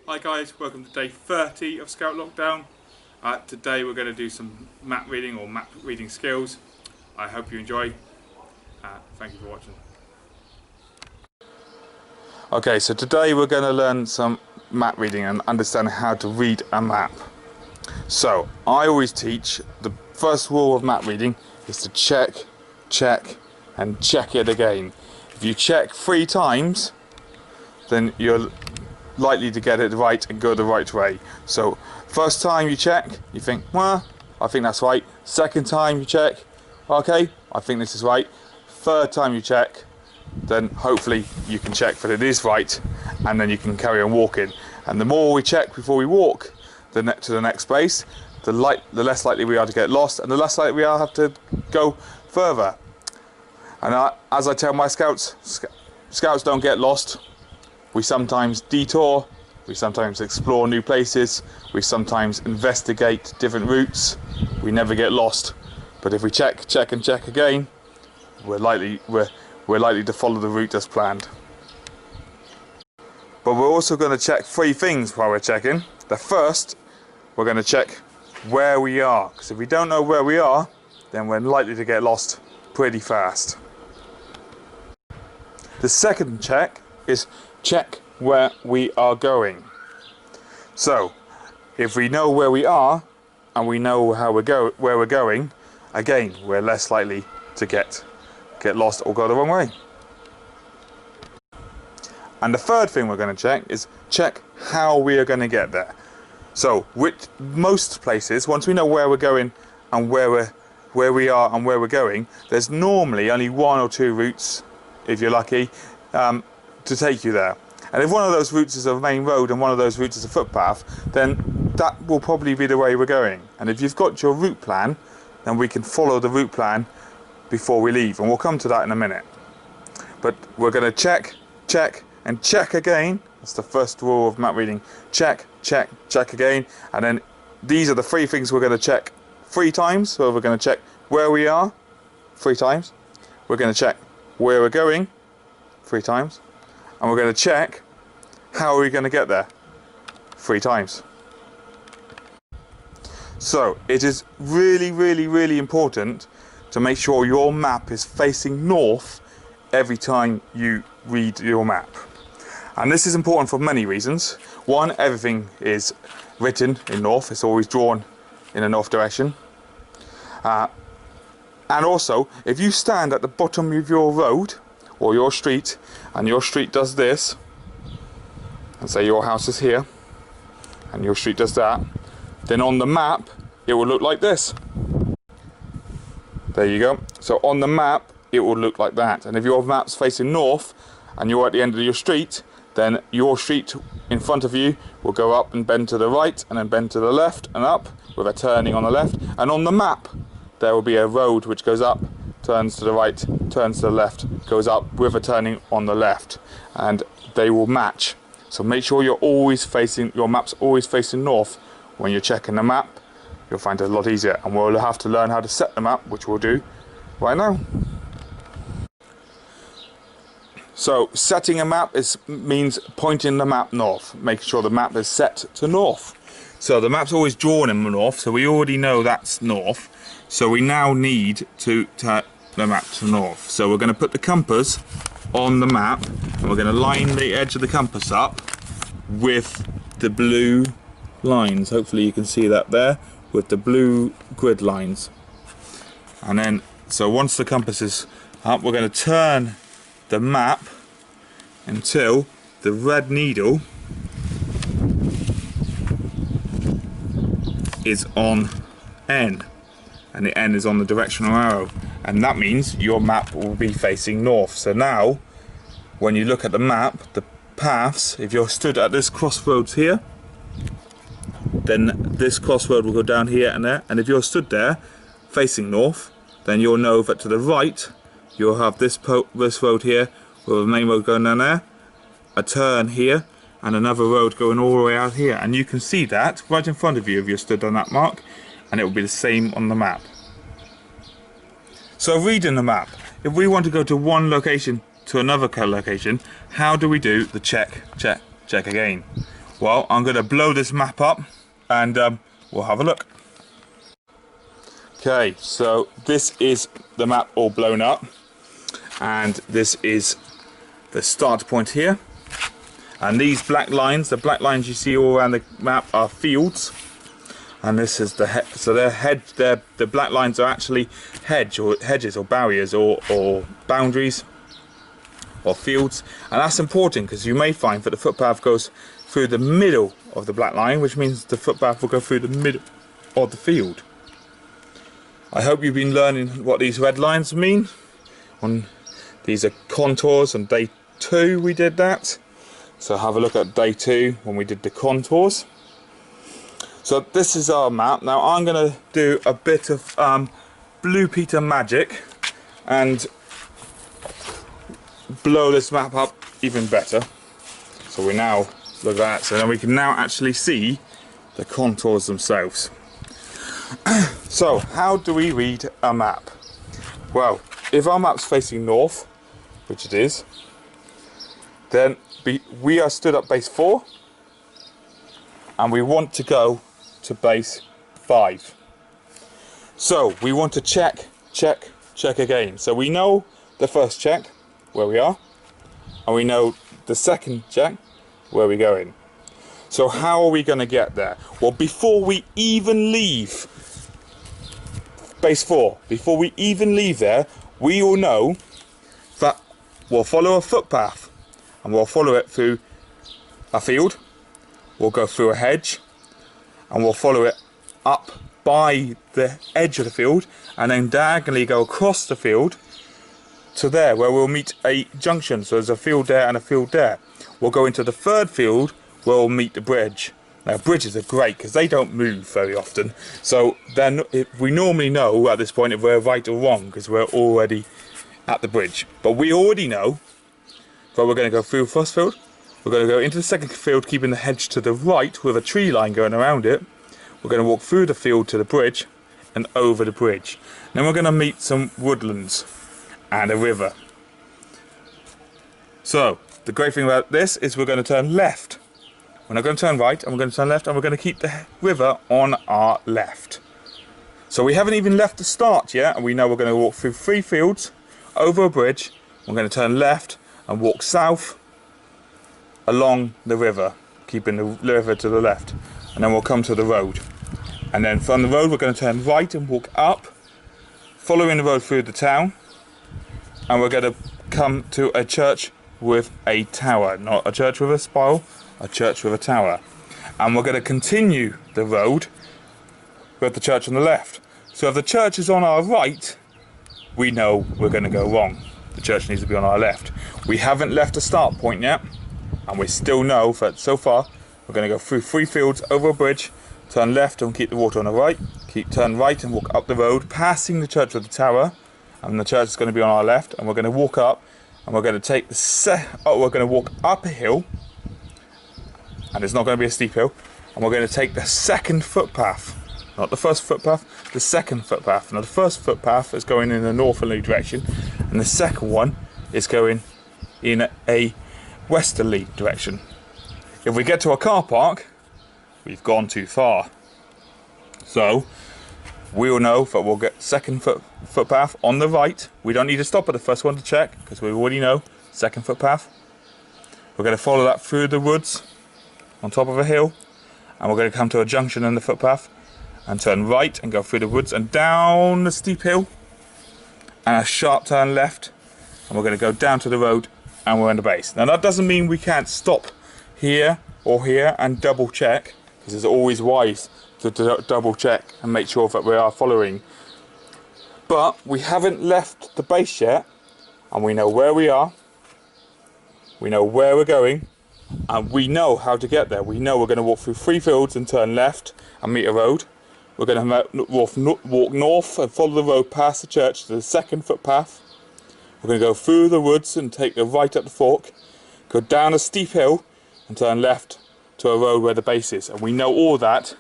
Hi guys, welcome to day 30 of Scout Lockdown. Today we're going to do some map reading or map reading skills. I hope you enjoy. Thank you for watching. Okay, so today we're going to learn some map reading and understand how to read a map. So I always teach the first rule of map reading is to check, check and check it again. If you check 3 times, then you're likely to get it right and go the right way. So first time you check, you think, well, I think that's right. Second time you check, okay, I think this is right. Third time you check, then hopefully you can check that it is right, and then you can carry on walking. And the more we check before we walk to the next place, the less likely we are to get lost, and the less likely we are to have to go further. And as I tell my scouts, scouts don't get lost. We sometimes detour, we sometimes explore new places, we sometimes investigate different routes. We never get lost. But if we check, check and check again, we're likely to follow the route as planned. But we're also going to check 3 things while we're checking. The first, we're going to check where we are, because if we don't know where we are, then we're likely to get lost pretty fast. The second check is check where we are going. So if we know where we are and we know where we're going, again we're less likely to get lost or go the wrong way. And the third thing we're going to check is check how we are going to get there. So with most places, once we know where we're going and where we are and where we're going, there's normally only 1 or 2 routes, if you're lucky, to take you there. And if one of those routes is a main road and one of those routes is a footpath, then that will probably be the way we're going. And if you've got your route plan, then we can follow the route plan before we leave, and we'll come to that in a minute. But we're going to check, check and check again. That's the first rule of map reading. Check, check, check again. And then these are the 3 things we're going to check 3 times. So we're going to check where we are 3 times. We're going to check where we're going 3 times. And we're going to check how are we going to get there 3 times. So it is really important to make sure your map is facing north every time you read your map. And this is important for many reasons. One, everything is written in north, it's always drawn in a north direction. And also, if you stand at the bottom of your road or your street, and your street does this, and say your house is here, and your street does that, then on the map it will look like this. There you go. So on the map it will look like that. And if your map's facing north and you're at the end of your street, then your street in front of you will go up and bend to the right and then bend to the left and up with a turning on the left. And on the map there will be a road which goes up, turns to the right, turns to the left, goes up with a turning on the left, and they will match. So make sure your map's always facing north when you're checking the map. You'll find it a lot easier, and we'll have to learn how to set the map, which we'll do right now. So setting a map means pointing the map north, making sure the map is set to north. So the map's always drawn in the north, so we already know that's north. So we now need to turn the map to north. So we're going to put the compass on the map, and we're going to line the edge of the compass up with the blue lines. Hopefully you can see that there with the blue grid lines. And then, so once the compass is up, we're going to turn the map until the red needle is on N, and the N is on the directional arrow, and that means your map will be facing north. So now when you look at the map, the paths, if you're stood at this crossroads here, then this crossroad will go down here and there, and if you're stood there facing north, then you'll know that to the right you'll have this road here with a main road going down there, a turn here, and another road going all the way out here. And you can see that right in front of you if you're stood on that mark, and it will be the same on the map. So reading the map, if we want to go to one location to another location, how do we do the check, check, check again? Well, I'm going to blow this map up and we'll have a look. Okay, so this is the map all blown up, and this is the start point here. And these black lines, the black lines you see all around the map, are fields. And this is the so the black lines are actually hedges or barriers or boundaries or fields, and that's important because you may find that the footpath goes through the middle of the black line, which means the footpath will go through the middle of the field. I hope you've been learning what these red lines mean. These are contours. On day 2 we did that, so have a look at day 2 when we did the contours. So this is our map. Now I'm going to do a bit of Blue Peter magic and blow this map up even better. So we now look at that, so then we can now actually see the contours themselves. So how do we read a map? Well, if our map's facing north, which it is, then we are stood at base 4 and we want to go to base 5. So we want to check again. So we know the first check where we are, and we know the second check where we're going. So how are we going to get there? Well, before we even leave base 4, before we even leave there, we all know that we'll follow a footpath, and we'll follow it through a field, we'll go through a hedge, and we'll follow it up by the edge of the field, and then diagonally go across the field to there where we'll meet a junction. So there's a field there and a field there. We'll go into the third field where we'll meet the bridge. Now bridges are great because they don't move very often, so then we normally know at this point if we're right or wrong because we're already at the bridge. But we already know that we're going to go through the first field, we're going to go into the second field keeping the hedge to the right with a tree line going around it. We're going to walk through the field to the bridge and over the bridge. Then we're going to meet some woodlands and a river. So the great thing about this is we're going to turn left. We're not going to turn right, and we're going to turn left, and we're going to keep the river on our left. So we haven't even left the start yet, and we know we're going to walk through 3 fields, over a bridge. We're going to turn left and walk south along the river, keeping the river to the left, and then we'll come to the road. And then from the road we're going to turn right and walk up, following the road through the town, and we're going to come to a church with a tower, not a church with a spire, a church with a tower. And we're going to continue the road with the church on the left. So if the church is on our right, we know we're going to go wrong. The church needs to be on our left. We haven't left the start point yet, and we still know that so far we're going to go through 3 fields, over a bridge, turn left and keep the water on the right, turn right and walk up the road, passing the church with the tower, and the church is going to be on our left, and we're going to walk up, and we're going to take we're going to walk up a hill, and it's not going to be a steep hill, and we're going to take the second footpath, not the first footpath, the second footpath. Now the first footpath is going in a northerly direction, and the second one is going in a westerly direction. If we get to a car park, we've gone too far. So we'll know that we'll get second footpath on the right. We don't need to stop at the first one to check because we already know second footpath. We're going to follow that through the woods on top of a hill, and we're going to come to a junction in the footpath and turn right and go through the woods and down the steep hill and a sharp turn left, and we're going to go down to the road and we're in the base. Now that doesn't mean we can't stop here or here and double check, because it's always wise to double check and make sure that we are following. But we haven't left the base yet, and we know where we are, we know where we're going, and we know how to get there. We know we're going to walk through 3 fields and turn left and meet a road. We're going to walk north and follow the road past the church to the second footpath. We're going to go through the woods and take the right up the fork, go down a steep hill and turn left to a road where the base is. And we know all that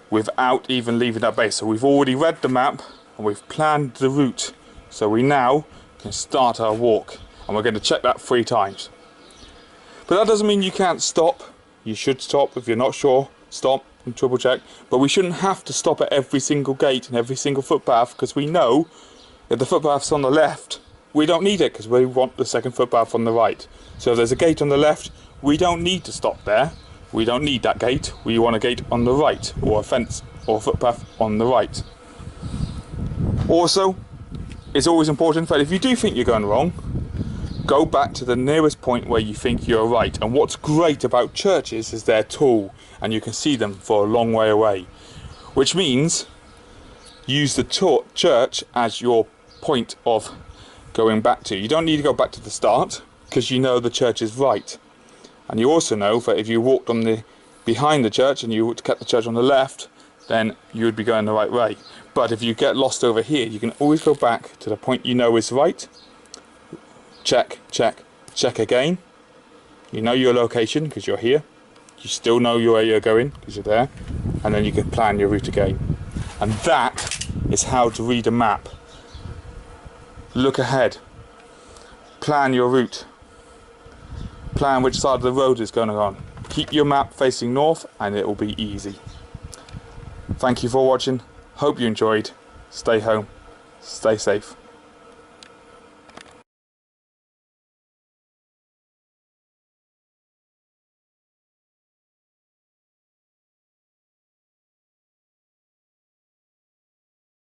without even leaving that base. So we've already read the map and we've planned the route. So we now can start our walk, and we're going to check that 3 times. But that doesn't mean you can't stop You should stop. If you're not sure, stop and triple check. But we shouldn't have to stop at every single gate and every single footpath, because we know if the footpath's on the left, we don't need it because we want the second footpath on the right. So if there's a gate on the left, we don't need to stop there. We don't need that gate. We want a gate on the right, or a fence or a footpath on the right. Also, it's always important that if you do think you're going wrong, go back to the nearest point where you think you're right. And what's great about churches is they're tall and you can see them for a long way away, which means use the church as your point of going back to. You don't need to go back to the start because you know the church is right. And you also know that if you walked on the behind the church and you kept the church on the left, then you would be going the right way. But if you get lost over here, you can always go back to the point you know is right. Check, check, check again. You know your location because you're here. You still know where you're going because you're there. And then you can plan your route again. And that is how to read a map. Look ahead. Plan your route. Plan which side of the road is going on. Keep your map facing north and it will be easy. Thank you for watching. Hope you enjoyed. Stay home. Stay safe.